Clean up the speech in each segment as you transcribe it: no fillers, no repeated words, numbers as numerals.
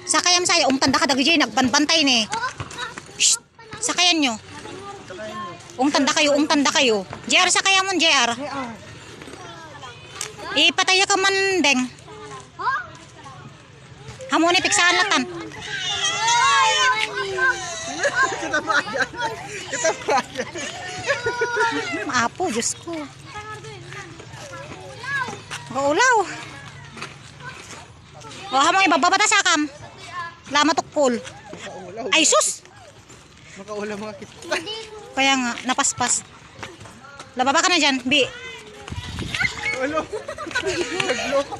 Sakayan saya, tanda ka dagijay, nagbanbantay ni. Shh, sakayan nyo. Tanda kayo. JR, sakayan mo, JR. Ipataya ka man, deng. Hamon, ipiksahan latan. Kita pa yan. Apo, Diyos ko. Maulaw. O, hamon, ibababata sa kam. Lama tukpol. Ay, sus! Makaula mga kita. Kaya nga, napaspas. Lababa ka na dyan, Bi. Ulo. Nagloko.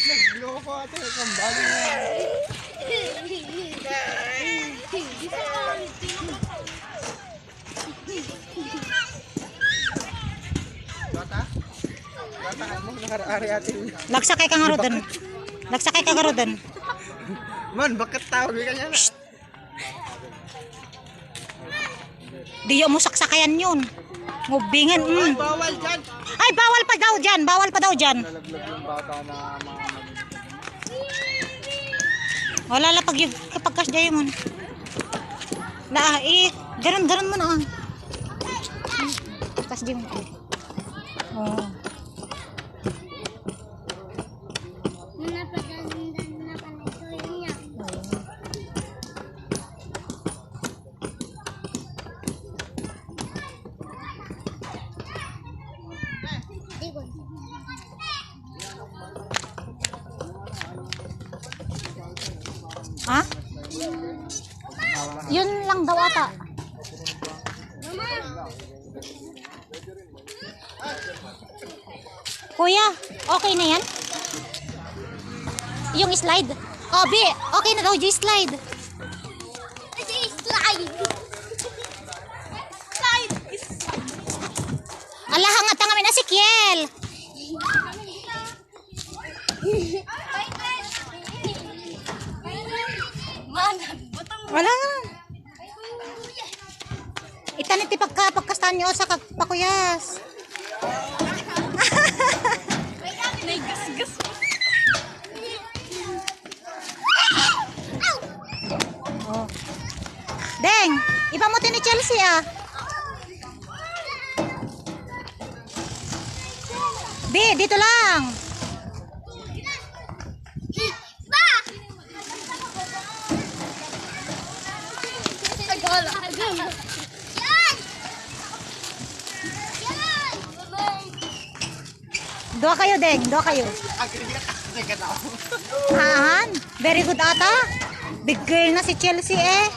Nagloko ate. Kambali na. Bata? Bata mo, nakaraari atin. Lagsakay ka nga rodan. Lagsakay ka nga rodan. Man, bakit tawag ka niya na? Di mo saksakayan yun. Ngubingin. Ay, bawal dyan. Ay, bawal pa daw dyan. Bawal pa daw dyan. Nalaglag yung bata na mga... Wala la kapag kasday mo. Ganon mo na. Kasday mo. Oh. Ha? Yun lang daw ata. Kuya, okay na yan? Yung slide? Oh, Bi, okay na daw yung slide. Ala, hangat na kami na si Kiel. Wala nga. Itanit pagkastaan nyo sa pakuyas. Oh. Deng, ipamuti ni Chelsea ah. Bi, dito lang. Doa kayo, Deng. Doa kayo. Ahan. Very good ata. Big girl na si Chelsea eh.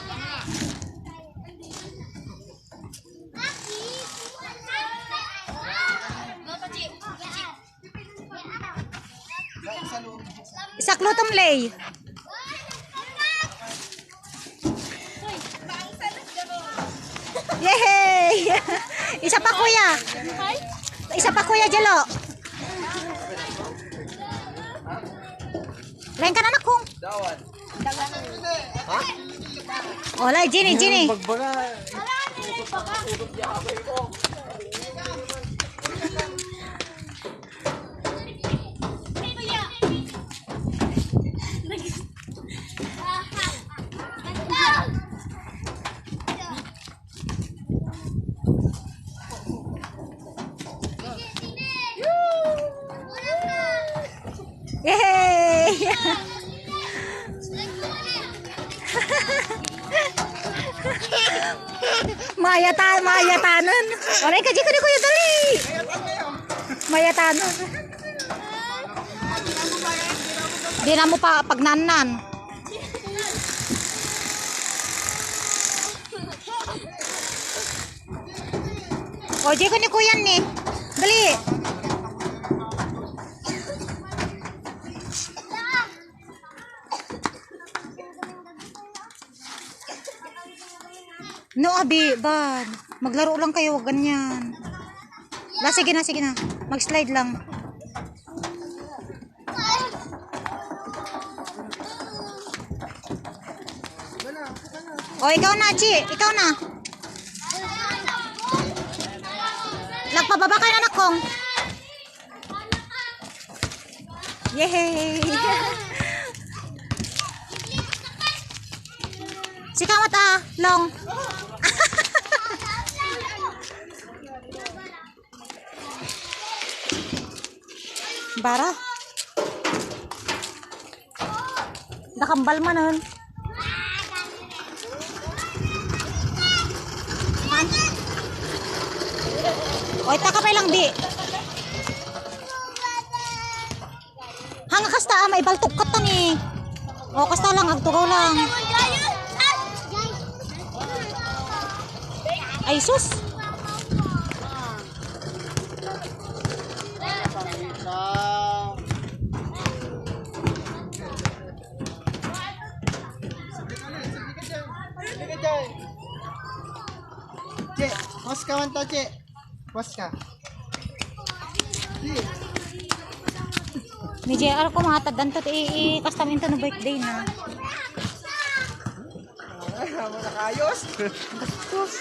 Isaklutom lay. Yay! Isa pa kuya. Isa pa kuya Jelo. Lain ka na nakong. Dawan. Ha? Wala, Jenny. Bagbaga. Yay! Mayatanon. Oray ka dito kuya dali. Mayatanon. Di na mo pa pagnanan. O, di ko ni kuya ni. Dali. No, abi, ba? Maglaro lang kayo, wag ganyan. Sige na. Mag-slide lang. O, ikaw na, Chi. Ikaw na. Nagpababa ka na, nakong. Yay! Si Kamat long. Bara. Nakambal man nun. Oy, taka pa lang di. Hanga kasta may baltok ka ta ni. O kasta lang agtugaw lang. Ay sus. Cek, pos ka man ta, Cek. Pos ka. Cek. Ni JR ko mga tadan to i-customin to no birthday na. Ay, mo nakayos. Sus.